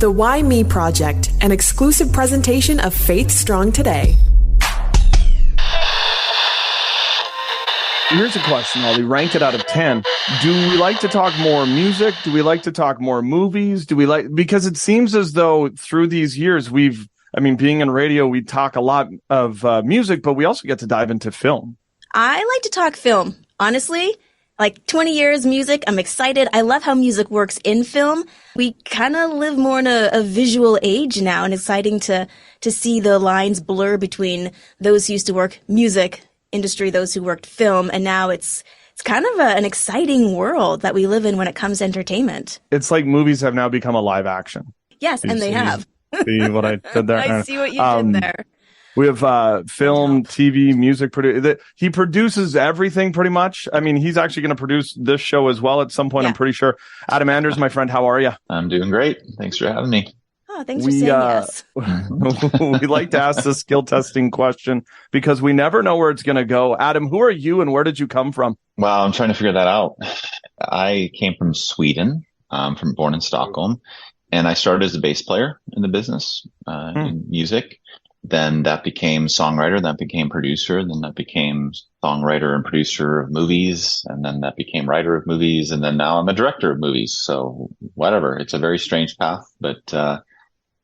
The Why Me Project, an exclusive presentation of Faith Strong Today. Here's a question, Hollie. Rank it out of 10. Do we like to talk more music? Do we like to talk more movies? Because it seems as though through these years being in radio, we talk a lot of music, but we also get to dive into film. I like to talk film. Honestly, like 20 years music, I'm excited. I love how music works in film. We kind of live more in a visual age now, and it's exciting to see the lines blur between those who used to work music industry, those who worked film, and now it's kind of an exciting world that we live in when it comes to entertainment. It's like movies have now become a live action. Yes, and they have. See what I did there? I see what you did there. We have film, TV, music. He produces everything pretty much. I mean, he's actually going to produce this show as well at some point, I'm pretty sure. Adam Anders, my friend, how are you? I'm doing great. Thanks for having me. Oh, thanks for saying yes. We like to ask the skill testing question because we never know where it's going to go. Adam, who are you and where did you come from? Well, I'm trying to figure that out. I came from Sweden, born in Stockholm, and I started as a bass player in the business, in music. Then that became songwriter, that became producer, then that became songwriter and producer of movies, and then that became writer of movies, and then now I'm a director of movies. So whatever, it's a very strange path, but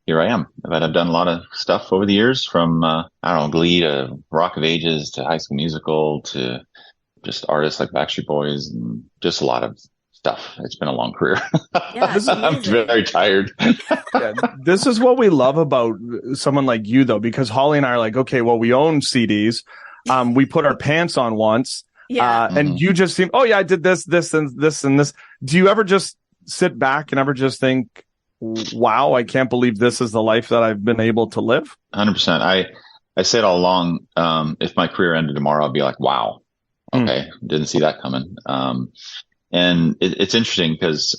here I am. But I've done a lot of stuff over the years from, Glee to Rock of Ages to High School Musical to just artists like Backstreet Boys and just a lot of stuff. It's been a long career. Yeah, I'm very tired. This is what we love about someone like you, though, because Hollie and I are like, okay, well, we own CDs. We put our pants on once. And you just seem, I did this, and this, and this. Do you ever just sit back and ever just think, wow, I can't believe this is the life that I've been able to live? 100%. I said all along, if my career ended tomorrow, I'd be like, wow, okay, didn't see that coming. And it's interesting because,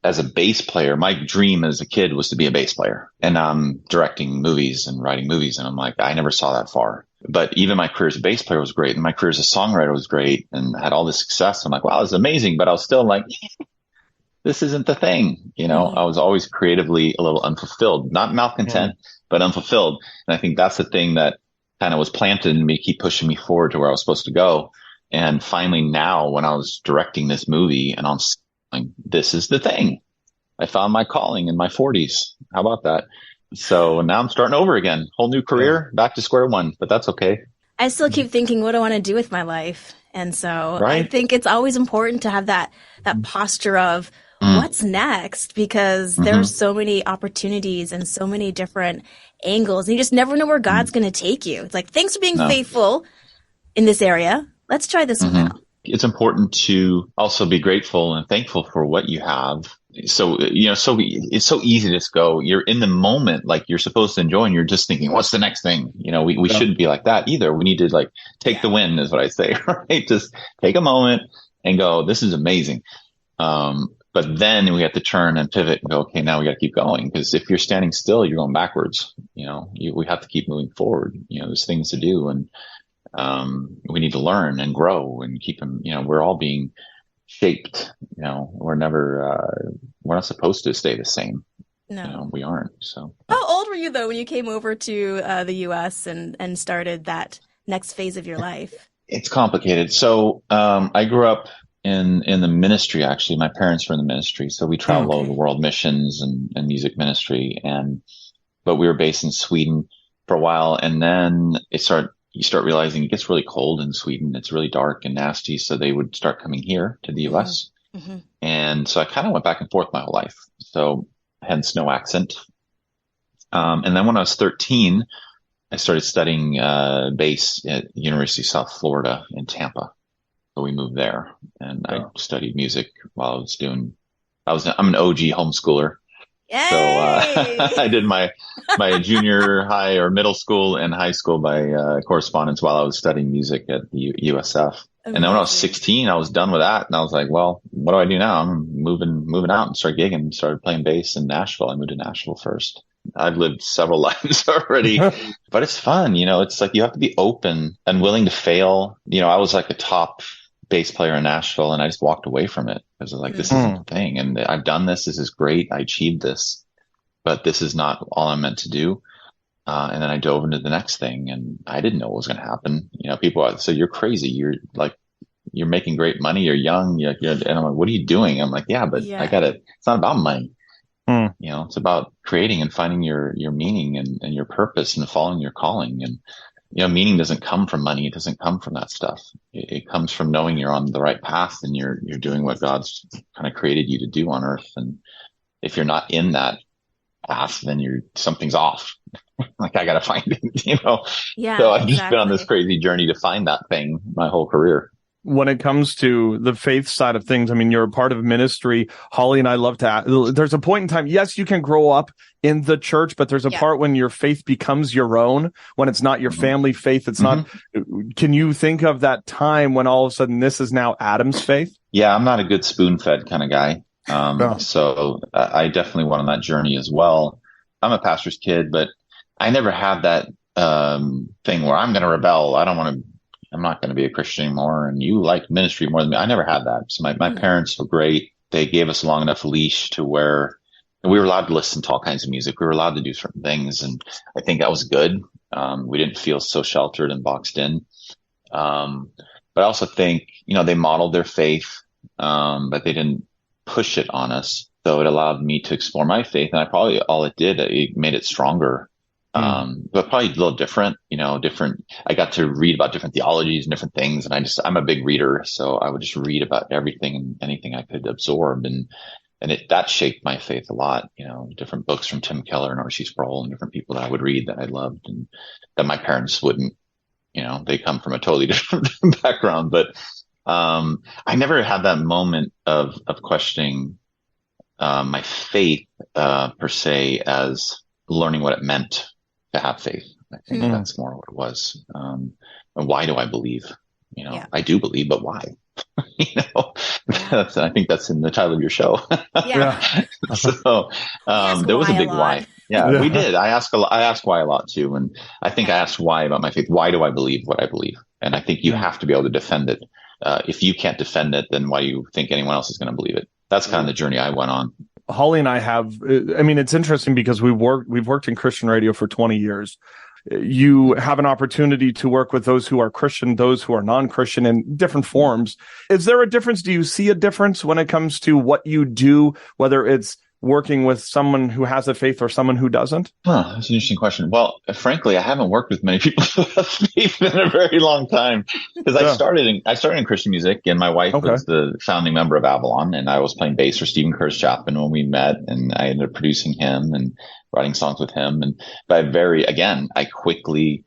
as a bass player, my dream as a kid was to be a bass player, and I'm directing movies and writing movies. And I'm like, I never saw that far, but even my career as a bass player was great. And my career as a songwriter was great and had all this success. I'm like, wow, this is amazing. But I was still like, this isn't the thing. I was always creatively a little unfulfilled, not malcontent, but unfulfilled. And I think that's the thing that kind of was planted in me, keep pushing me forward to where I was supposed to go. And finally now when I was directing this movie and I'm like, this is the thing. I found my calling in my 40s. How about that? So now I'm starting over again. Whole new career, back to square one, but that's okay. I still keep thinking, what do I want to do with my life? And so I think it's always important to have that posture of what's next, because there are so many opportunities and so many different angles. And you just never know where God's going to take you. It's like, thanks for being faithful in this area. Let's try this one out. It's important to also be grateful and thankful for what you have. So, it's so easy to just go, you're in the moment, like you're supposed to enjoy, and you're just thinking, what's the next thing? We shouldn't be like that either. We need to take the win is what I say, right? Just take a moment and go, this is amazing. But then we have to turn and pivot and go, okay, now we got to keep going. Because if you're standing still, you're going backwards. We have to keep moving forward. There's things to do, and we need to learn and grow and keep them. We're all being shaped. We're not supposed to stay the same. No, we aren't. So, how old were you though when you came over to the U.S. and started that next phase of your life? It's complicated. So, I grew up in the ministry. Actually, my parents were in the ministry, so we traveled all over the world, missions and music ministry. But we were based in Sweden for a while, and then you start realizing it gets really cold in Sweden. It's really dark and nasty. So they would start coming here to the US. And so I kind of went back and forth my whole life. So hence no accent. And then when I was 13, I started studying bass at University of South Florida in Tampa. So we moved there, and I studied music while I was I'm an OG homeschooler. Yay! So I did my junior high or middle school and high school by correspondence while I was studying music at the USF. And then when I was 16, I was done with that, and I was like, well, what do I do now? I'm moving out and start gigging. Started playing bass in Nashville. I moved to Nashville first. I've lived several lives already, but it's fun. It's like you have to be open and willing to fail. I was like a top bass player in Nashville, and I just walked away from it because I was like, this isn't the thing. And I've done this. This is great. I achieved this. but this is not all I'm meant to do. And then I dove into the next thing, and I didn't know what was going to happen. People say, you're crazy. You're making great money. You're young. And I'm like, what are you doing? I'm like, yeah, but it's not about money. It's about creating and finding your meaning and your purpose and following your calling. And, meaning doesn't come from money. It doesn't come from that stuff. It comes from knowing you're on the right path and you're doing what God's kind of created you to do on earth. And if you're not in that path, then something's off. Like, I got to find it, Yeah. So I've just been on this crazy journey to find that thing my whole career. When it comes to the faith side of things, I mean, you're a part of ministry. Holly and I love to, there's a point in time, yes, you can grow up in the church, but there's a part when your faith becomes your own, when it's not your family faith. It's not, can you think of that time when all of a sudden this is now Adam's faith? Yeah, I'm not a good spoon-fed kind of guy. So I definitely went on that journey as well. I'm a pastor's kid, but I never had that thing where I'm going to rebel. I'm not going to be a Christian anymore. And you like ministry more than me. I never had that. So my parents were great. They gave us a long enough leash to where we were allowed to listen to all kinds of music. We were allowed to do certain things. And I think that was good. We didn't feel so sheltered and boxed in. But I also think, they modeled their faith, but they didn't push it on us. So it allowed me to explore my faith. And it made it stronger. But probably a little different, I got to read about different theologies and different things. And I'm a big reader. So I would just read about everything and anything I could absorb. And that shaped my faith a lot, different books from Tim Keller and R.C. Sproul and different people that I would read that I loved and that my parents wouldn't, they come from a totally different background. But, I never had that moment of questioning, my faith, per se, as learning what it meant to have faith. I think that's more what it was. And why do I believe? I do believe, but why? I think that's in the title of your show. So there was a big why. Yeah, we did. I ask why a lot too. And I think I asked why about my faith. Why do I believe what I believe? And I think you have to be able to defend it. If you can't defend it, then why do you think anyone else is going to believe it? That's kind of the journey I went on. Holly and I it's interesting because we've worked in Christian radio for 20 years. You have an opportunity to work with those who are Christian, those who are non-Christian in different forms. Is there a difference? Do you see a difference when it comes to what you do, whether it's working with someone who has a faith or someone who doesn't? That's an interesting question. Well, frankly, I haven't worked with many people who have faith in a very long time because I started in Christian music, and my wife was the founding member of Avalon, and I was playing bass for Stephen Kerr's Chapman when we met, and I ended up producing him and writing songs with him. But I quickly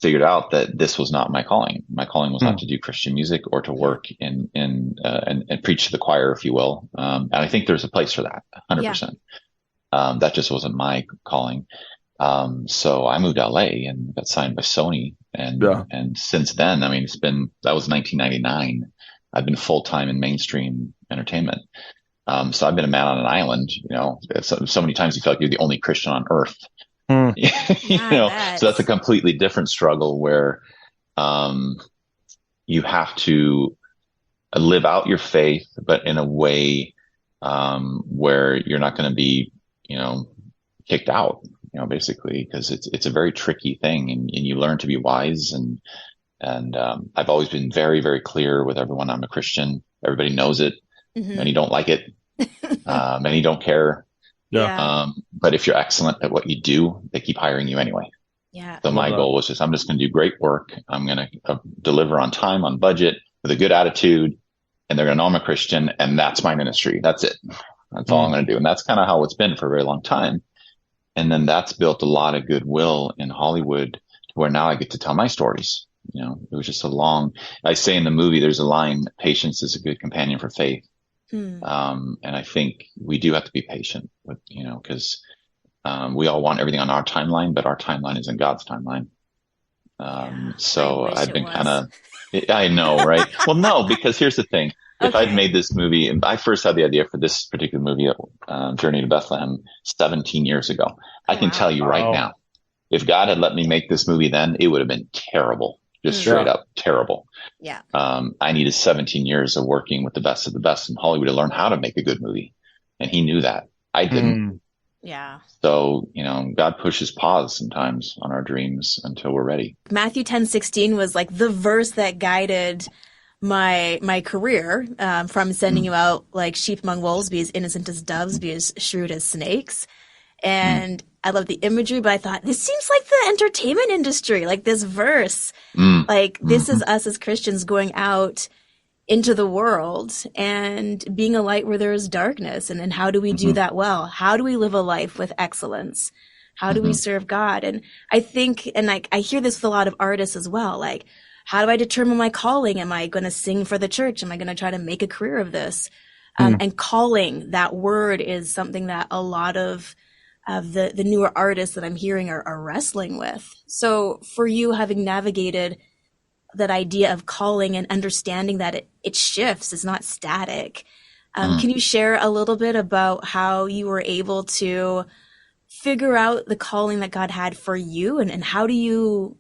figured out that this was not my calling. My calling was not to do Christian music or to work and preach to the choir, if you will. And I think there's a place for that, 100%. That just wasn't my calling. So I moved to LA and got signed by Sony. And since then, that was 1999. I've been full time in mainstream entertainment. So I've been a man on an island, so many times you feel like you're the only Christian on earth. So that's a completely different struggle where, you have to live out your faith, but in a way, where you're not going to be, kicked out, basically, because it's a very tricky thing and you learn to be wise. And I've always been very, very clear with everyone. I'm a Christian. Everybody knows it. Many don't like it. Many don't care. But if you're excellent at what you do, they keep hiring you anyway. So my goal was I'm just going to do great work. I'm going to deliver on time, on budget, with a good attitude, and they're going to know I'm a Christian, and that's my ministry. That's it. That's all I'm going to do. And that's kind of how it's been for a very long time. And then that's built a lot of goodwill in Hollywood to where now I get to tell my stories. It was just I say in the movie, there's a line, patience is a good companion for faith. And I think we do have to be patient with, because we all want everything on our timeline, but our timeline isn't God's timeline. So I've been I know, right? Well, no, because here's the thing. If I'd made this movie, and I first had the idea for this particular movie, Journey to Bethlehem, 17 years ago, I can tell you right now, if God had let me make this movie then, it would have been terrible. Just straight up terrible. I needed 17 years of working with the best of the best in Hollywood to learn how to make a good movie. And he knew that. I didn't. Yeah. So, God pushes pause sometimes on our dreams until we're ready. Matthew 10:16 was like the verse that guided my career, from sending you out like sheep among wolves, be as innocent as doves, be as shrewd as snakes. And I love the imagery, but I thought this seems like the entertainment industry, like this verse, like this is us as Christians going out into the world and being a light where there is darkness. And then how do we do that well? How do we live a life with excellence? How do we serve God? And I think, and like, I hear this with a lot of artists as well. Like, how do I determine my calling? Am I going to sing for the church? Am I going to try to make a career of this? And calling, that word is something that a lot of the newer artists that I'm hearing are wrestling with. So for you, having navigated that idea of calling and understanding that it shifts, it's not static. Can you share a little bit about how you were able to figure out the calling that God had for you, and how do you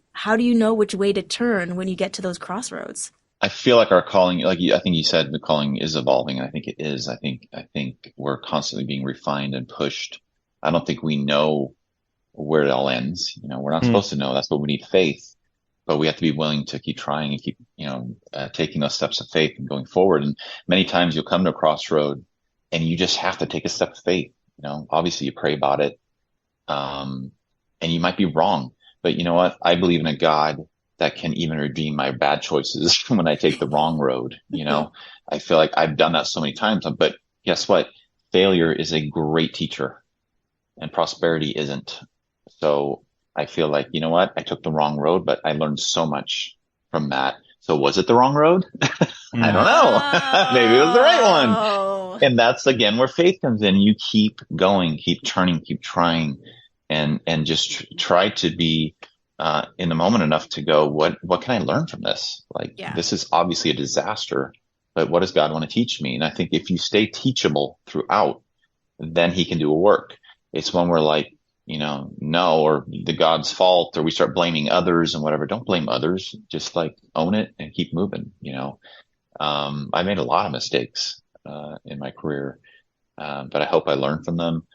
know which way to turn when you get to those crossroads? I feel like our calling, I think you said, the calling is evolving, and I think it is. I think we're constantly being refined and pushed. I don't think we know where it all ends. We're not supposed to know. That's what we need, faith. But we have to be willing to keep trying and keep, taking those steps of faith and going forward. And many times you'll come to a crossroad and you just have to take a step of faith. Obviously you pray about it. And you might be wrong, but you know what? I believe in a God that can even redeem my bad choices when I take the wrong road. I feel like I've done that so many times, but guess what? Failure is a great teacher and prosperity isn't. So I feel like, you know what? I took the wrong road, but I learned so much from that. So was it the wrong road? I don't know. Maybe it was the right one. And that's, again, where faith comes in. You keep going, keep turning, keep trying, and just try to be in the moment enough to go, what can I learn from this? This is obviously a disaster, but what does God want to teach me? And I think if you stay teachable throughout, then he can do a work. It's when we're like, no, or the God's fault, or we start blaming others and whatever. Don't blame others. Just own it and keep moving. I made a lot of mistakes, in my career. But I hope I learned from them.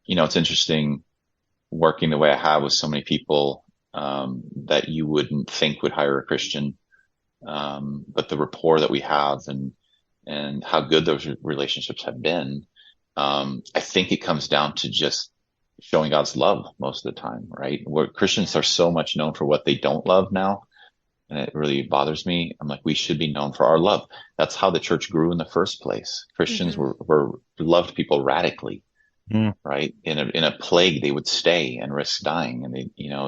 It's interesting working the way I have with so many people, that you wouldn't think would hire a Christian. But the rapport that we have and how good those relationships have been. I think it comes down to just showing God's love most of the time, right? Where Christians are so much known for what they don't love now. And it really bothers me. I'm like, we should be known for our love. That's how the church grew in the first place. Christians were loved people radically, right? In a plague, they would stay and risk dying. And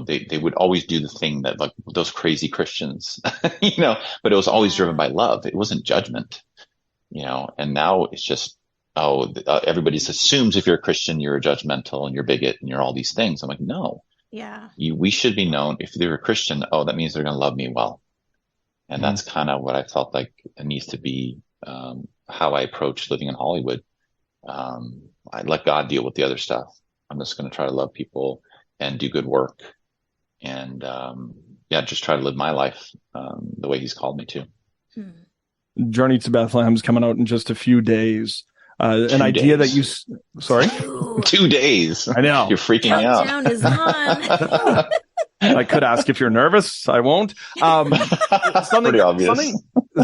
they would always do the thing that, like, those crazy Christians, but it was always driven by love. It wasn't judgment, and now it's just, everybody just assumes if you're a Christian, you're a judgmental and you're bigot and you're all these things. I'm like, no. Yeah. We should be known, if they're a Christian, that means they're going to love me well. And that's kind of what I felt like it needs to be, how I approach living in Hollywood. I let God deal with the other stuff. I'm just going to try to love people and do good work. And, just try to live my life, the way he's called me to. Journey to Bethlehem is coming out in just a few days. An idea that you, sorry? 2 days. I know. You're freaking me out. Countdown is on. I could ask if you're nervous. I won't. Pretty obvious.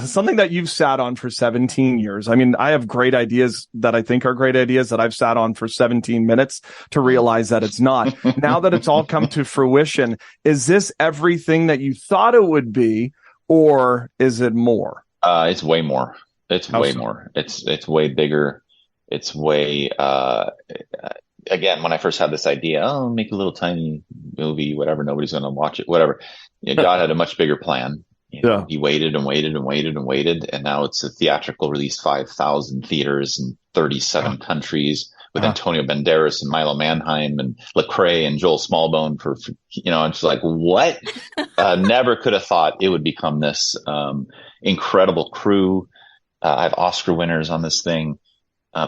Something that you've sat on for 17 years. I mean, I have great ideas that I think are great ideas that I've sat on for 17 minutes to realize that it's not. Now that it's all come to fruition, is this everything that you thought it would be, or is it more? It's way more. It's way more. It's way bigger. It's way, again, when I first had this idea, make a little tiny movie, whatever, nobody's going to watch it, whatever. God had a much bigger plan. He waited and waited and waited and waited. And now it's a theatrical release, 5,000 theaters in 37 countries with Antonio Banderas and Milo Manheim and Lecrae and Joel Smallbone for I'm just like, what? Never could have thought it would become this, incredible crew. I have Oscar winners on this thing.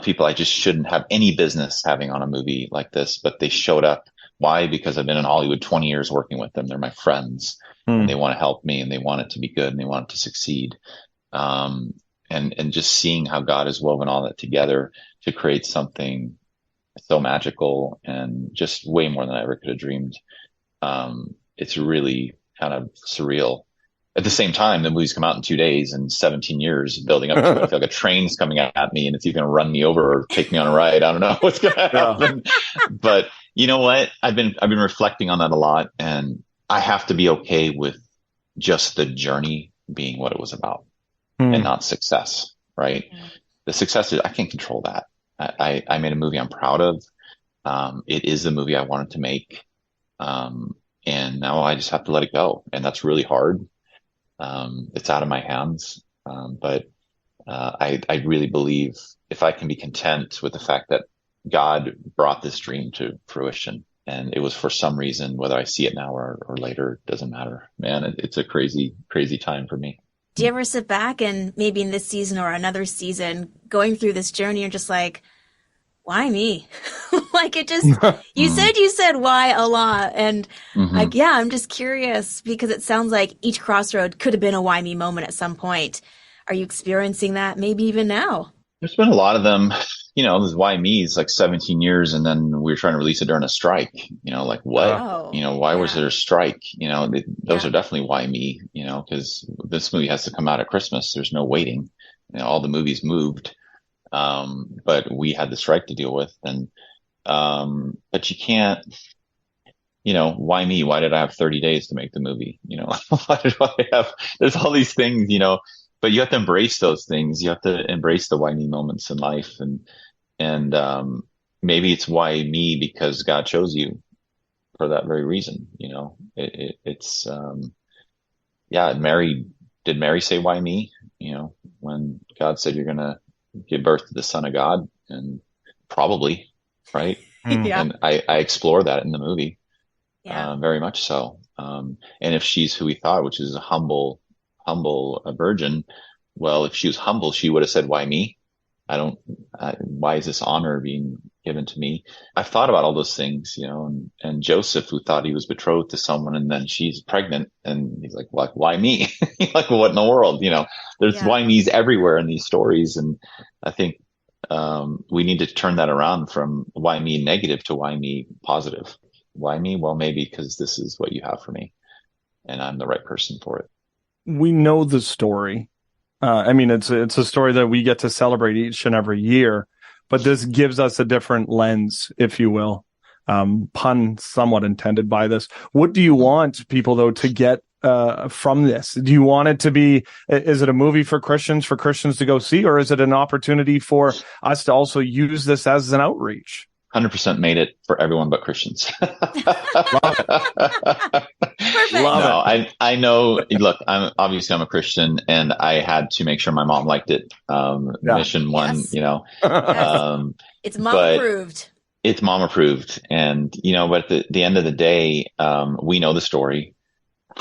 People I just shouldn't have any business having on a movie like this, but they showed up. Why? Because I've been in Hollywood 20 years working with them. They're my friends and they want to help me and they want it to be good and they want it to succeed. And just seeing how God has woven all that together to create something so magical and just way more than I ever could have dreamed. It's really kind of surreal. At the same time, the movie's come out in 2 days and 17 years building up to it. I feel like a train's coming at me and it's either going to run me over or take me on a ride. I don't know what's going to happen. But you know what? I've been reflecting on that a lot, and I have to be okay with just the journey being what it was about and not success, right? The success is, I can't control that. I made a movie I'm proud of. It is the movie I wanted to make. And now I just have to let it go. And that's really hard. It's out of my hands. But I really believe if I can be content with the fact that God brought this dream to fruition, and it was for some reason, whether I see it now or later, doesn't matter. Man, it's a crazy, crazy time for me. Do you ever sit back and maybe in this season or another season going through this journey, you're just like, why me? Like it just, you said why a lot. And like, yeah, I'm just curious because it sounds like each crossroad could have been a why me moment at some point. Are you experiencing that maybe even now? There's been a lot of them. You know, this Why Me is like 17 years, and then we were trying to release it during a strike. You know, like what? Oh, you know, why was there a strike? You know, those are definitely why me. You know, because this movie has to come out at Christmas. There's no waiting. You know, all the movies moved, but we had the strike to deal with, and but you can't. You know, why me? Why did I have 30 days to make the movie? You know, why did I have? There's all these things. You know. But you have to embrace those things. You have to embrace the why me moments in life. And maybe it's why me because God chose you for that very reason. You know, it's did Mary say why me? You know, when God said you're going to give birth to the Son of God, and probably, right? Yeah. And I explore that in the movie, very much so. And if she's who we thought, which is a humble virgin. Well, if she was humble, she would have said, why me? Why is this honor being given to me? I've thought about all those things, you know, and Joseph, who thought he was betrothed to someone and then she's pregnant and he's like, why me? Like, what in the world? You know, there's why me's everywhere in these stories. And I think, we need to turn that around from why me negative to why me positive. Why me? Well, maybe because this is what you have for me and I'm the right person for it. We know the story. I mean, it's a story that we get to celebrate each and every year, but this gives us a different lens, if you will. Pun somewhat intended by this. What do you want people, though, to get from this? Do you want it to be, is it a movie for Christians to go see, or is it an opportunity for us to also use this as an outreach? 100% made it for everyone but Christians. Perfect. No, I know. Look, I'm a Christian, and I had to make sure my mom liked it. Mission one, you know. It's mom approved. It's mom approved, and you know. But at the end of the day, we know the story.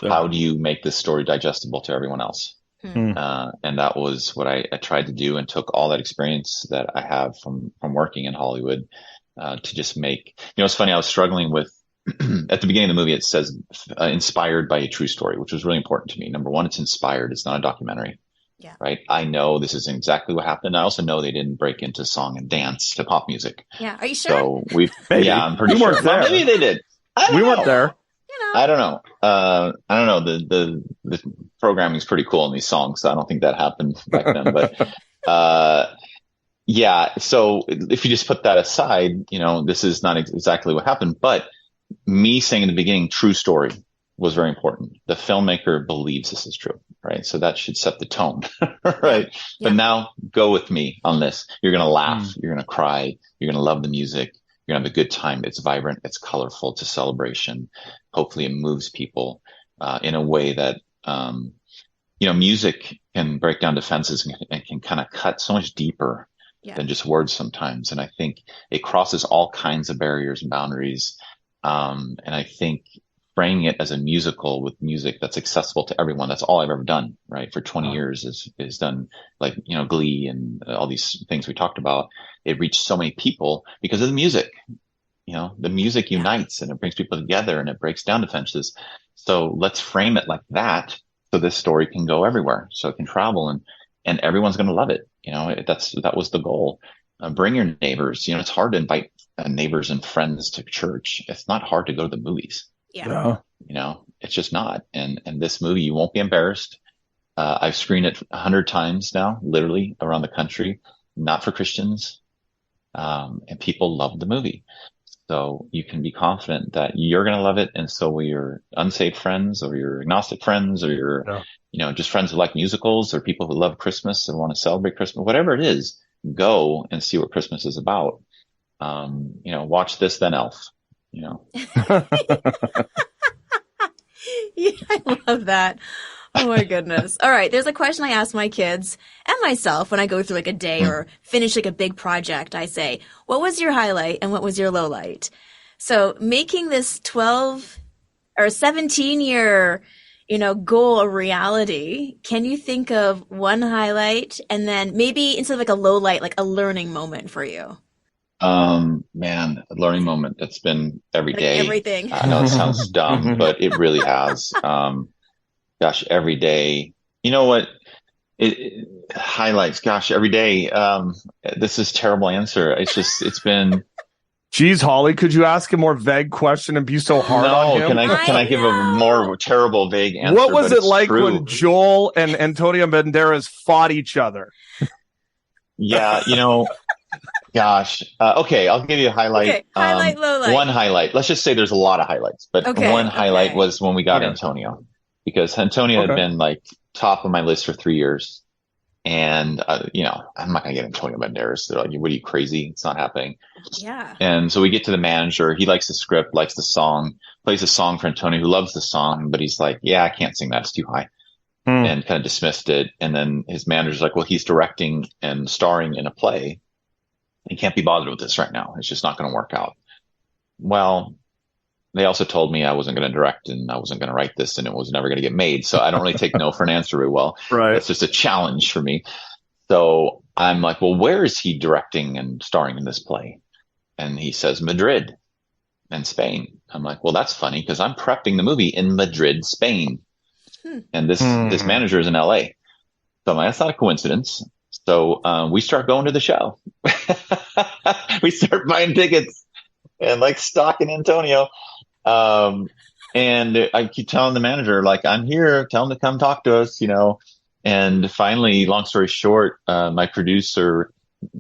Yeah. How do you make this story digestible to everyone else? And that was what I tried to do, and took all that experience that I have from working in Hollywood. To just make, you know, it's funny. I was struggling with, at the beginning of the movie, it says inspired by a true story, which was really important to me. Number one, it's inspired. It's not a documentary, right? I know this is exactly what happened. I also know they didn't break into song and dance to pop music. Yeah. Are you sure? So I'm pretty sure. Well, maybe they did. We weren't there. You know. I don't know. I don't know. The programming is pretty cool in these songs. So I don't think that happened back then, but, yeah. So if you just put that aside, you know, this is not exactly what happened, but me saying in the beginning, true story was very important. The filmmaker believes this is true, right? So that should set the tone, right? Yeah. But now go with me on this. You're going to laugh. You're going to cry. You're going to love the music. You're going to have a good time. It's vibrant. It's colorful. It's a celebration. Hopefully it moves people, in a way that, you know, music can break down defenses and can kind of cut so much deeper than just words sometimes. And I think it crosses all kinds of barriers and boundaries. And I think framing it as a musical with music that's accessible to everyone, that's all I've ever done, right? For 20 years is done, like, you know, Glee and all these things we talked about. It reached so many people because of the music. You know, the music unites and it brings people together and it breaks down defenses. So let's frame it like that. So this story can go everywhere. So it can travel and everyone's going to love it. You know, that was the goal. Bring your neighbors. You know, it's hard to invite neighbors and friends to church, it's not hard to go to the movies. Yeah. It's just not. And this movie, you won't be embarrassed. I've screened it 100 times now, literally around the country, not for Christians. And people love the movie. So you can be confident that you're going to love it. And so will your unsaved friends or your agnostic friends or your, just friends who like musicals or people who love Christmas and want to celebrate Christmas, whatever it is, go and see what Christmas is about. Watch this, then Elf, Yeah, I love that. Oh my goodness. All right. There's a question I ask my kids and myself when I go through like a day or finish like a big project. I say, what was your highlight and what was your low light? So making this 12 or 17 year, goal a reality, can you think of one highlight and then maybe instead of like a low light, like a learning moment for you? A learning moment that's been every day. Everything. I know it sounds dumb, but it really has. Gosh, every day. You know what? It highlights, gosh, every day. This is a terrible answer. It's been. Geez, Holly, could you ask a more vague question and be so hard on him? Can I give a more terrible vague answer? What was it like when Joel and Antonio Banderas fought each other? Yeah, gosh. Okay, I'll give you a highlight. Okay, highlight, low light. One highlight. Let's just say there's a lot of highlights, but one highlight was when we got Antonio. Because Antonio had been like top of my list for 3 years. And, I'm not going to get Antonio Banderas. They're like, what are you, crazy? It's not happening. Yeah. And so we get to the manager. He likes the script, likes the song, plays a song for Antonio, who loves the song, but he's like, yeah, I can't sing that. It's too high. And kind of dismissed it. And then his manager's like, well, he's directing and starring in a play. He can't be bothered with this right now. It's just not going to work out. Well, they also told me I wasn't going to direct and I wasn't going to write this and it was never going to get made. So I don't really take no for an answer very well. Right. It's just a challenge for me. So I'm like, well, where is he directing and starring in this play? And he says, Madrid and Spain. I'm like, well, that's funny because I'm prepping the movie in Madrid, Spain. And this manager is in LA. So I'm like, that's not a coincidence. So we start going to the show. We start buying tickets and like stalking Antonio. And I keep telling the manager, like, I'm here, tell him to come talk to us, and finally, long story short, my producer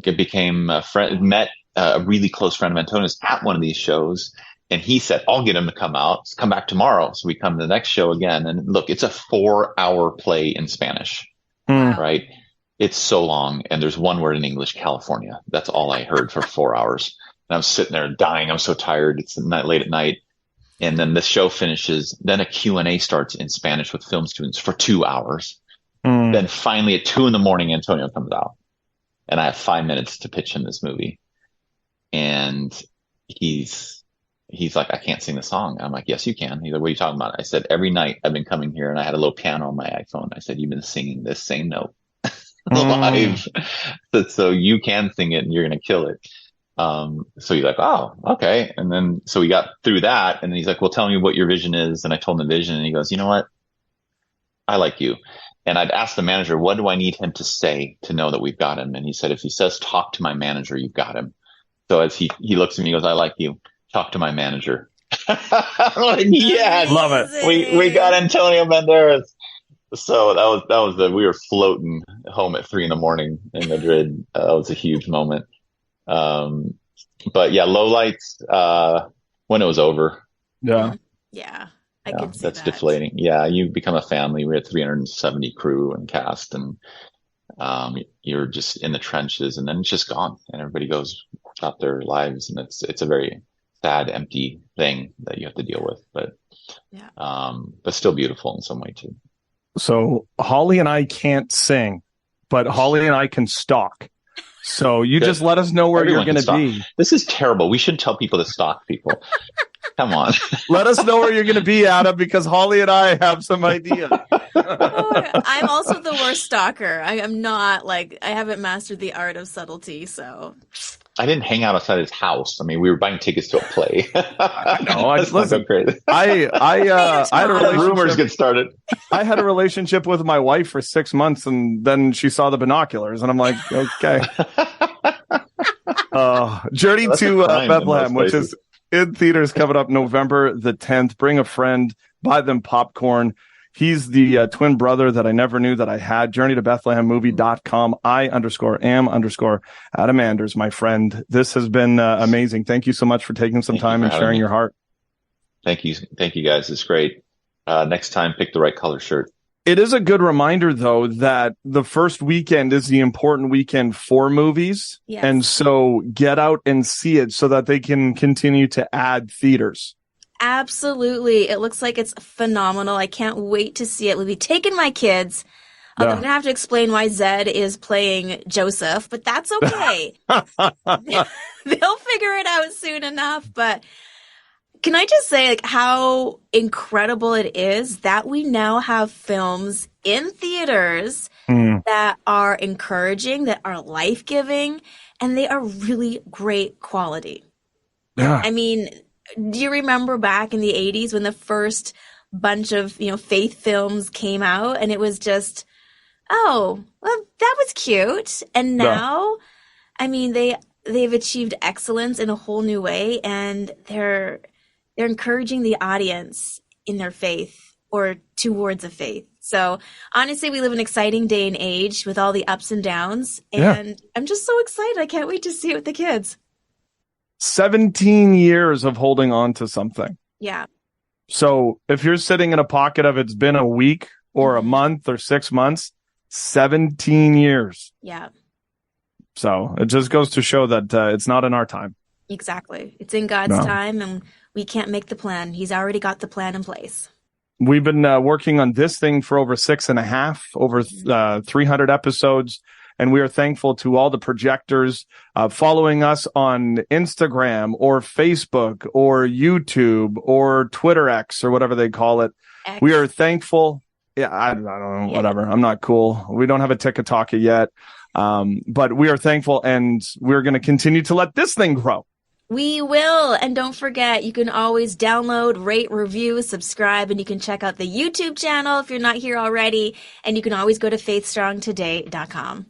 became a friend, met a really close friend of Antonio's at one of these shows. And he said, I'll get him to come out, come back tomorrow. So we come to the next show again. And look, it's a 4-hour play in Spanish, right? It's so long. And there's one word in English, California. That's all I heard for 4 hours. And I'm sitting there dying. I'm so tired. It's late at night. And then the show finishes. Then a Q&A starts in Spanish with film students for 2 hours. Then finally at 2 a.m, Antonio comes out. And I have 5 minutes to pitch him this movie. And he's like, I can't sing the song. I'm like, yes, you can. He's like, what are you talking about? I said, every night I've been coming here and I had a little piano on my iPhone. I said, you've been singing this same note live. So you can sing it and you're going to kill it. So he's like, oh, okay. And then, so we got through that and then he's like, well, tell me what your vision is. And I told him the vision and he goes, you know what? I like you. And I'd asked the manager, what do I need him to say to know that we've got him? And he said, if he says, talk to my manager, you've got him. So as he looks at me, he goes, I like you. Talk to my manager. I'm like, yes, love it. We got Antonio Banderas. So we were floating home at 3 a.m. in Madrid. That was a huge moment. But yeah, lowlights, when it was over. Yeah. Yeah. I could see that's that. deflating. Yeah. You become a family. We had 370 crew and cast and, you're just in the trenches and then it's just gone and everybody goes about their lives. And it's a very sad, empty thing that you have to deal with, but still beautiful in some way too. So Holly and I can't sing, but Holly and I can stalk. So you just let us know where you're going to be. This is terrible. We shouldn't tell people to stalk people. Come on. Let us know where you're going to be, Adam, because Holly and I have some idea. I'm also the worst stalker. I am not I haven't mastered the art of subtlety, so. I didn't hang out outside his house. I mean, we were buying tickets to a play. I know. Listen, crazy. I had a relationship. Rumors get started. I had a relationship with my wife for 6 months, and then she saw the binoculars, and I'm like, okay. Journey to Bethlehem, which places. is in theaters coming up November the 10th. Bring a friend, buy them popcorn. He's the twin brother that I never knew that I had. Journey to BethlehemMovie.com. I_am_Adam Anders, my friend. This has been amazing. Thank you so much for taking some time and sharing your heart. Thank you. Thank you, guys. It's great. Next time, pick the right color shirt. It is a good reminder, though, that the first weekend is the important weekend for movies. Yes. And so get out and see it so that they can continue to add theaters. Absolutely. It looks like it's phenomenal. I can't wait to see it. We'll be taking my kids. I'm going to have to explain why Zed is playing Joseph, but that's okay. They'll figure it out soon enough. But can I just say how incredible it is that we now have films in theaters that are encouraging, that are life-giving, and they are really great quality. Yeah. I mean, do you remember back in the 80s when the first bunch of, faith films came out and it was just, oh, well, that was cute. And now, I mean, they've achieved excellence in a whole new way, and they're encouraging the audience in their faith or towards a faith. So honestly, we live in an exciting day and age with all the ups and downs. And I'm just so excited. I can't wait to see it with the kids. 17 years of holding on to something. Yeah. So if you're sitting in a pocket of it's been a week or a month or 6 months, 17 years. Yeah. So it just goes to show that it's not in our time. Exactly. It's in God's time, and we can't make the plan. He's already got the plan in place. We've been working on this thing for over 6.5, over 300 episodes. And we are thankful to all the projectors following us on Instagram or Facebook or YouTube or Twitter X or whatever they call it. X. We are thankful. Yeah, I don't know, whatever. I'm not cool. We don't have a TikTok yet. But we are thankful, and we're going to continue to let this thing grow. We will. And don't forget, you can always download, rate, review, subscribe, and you can check out the YouTube channel if you're not here already. And you can always go to faithstrongtoday.com.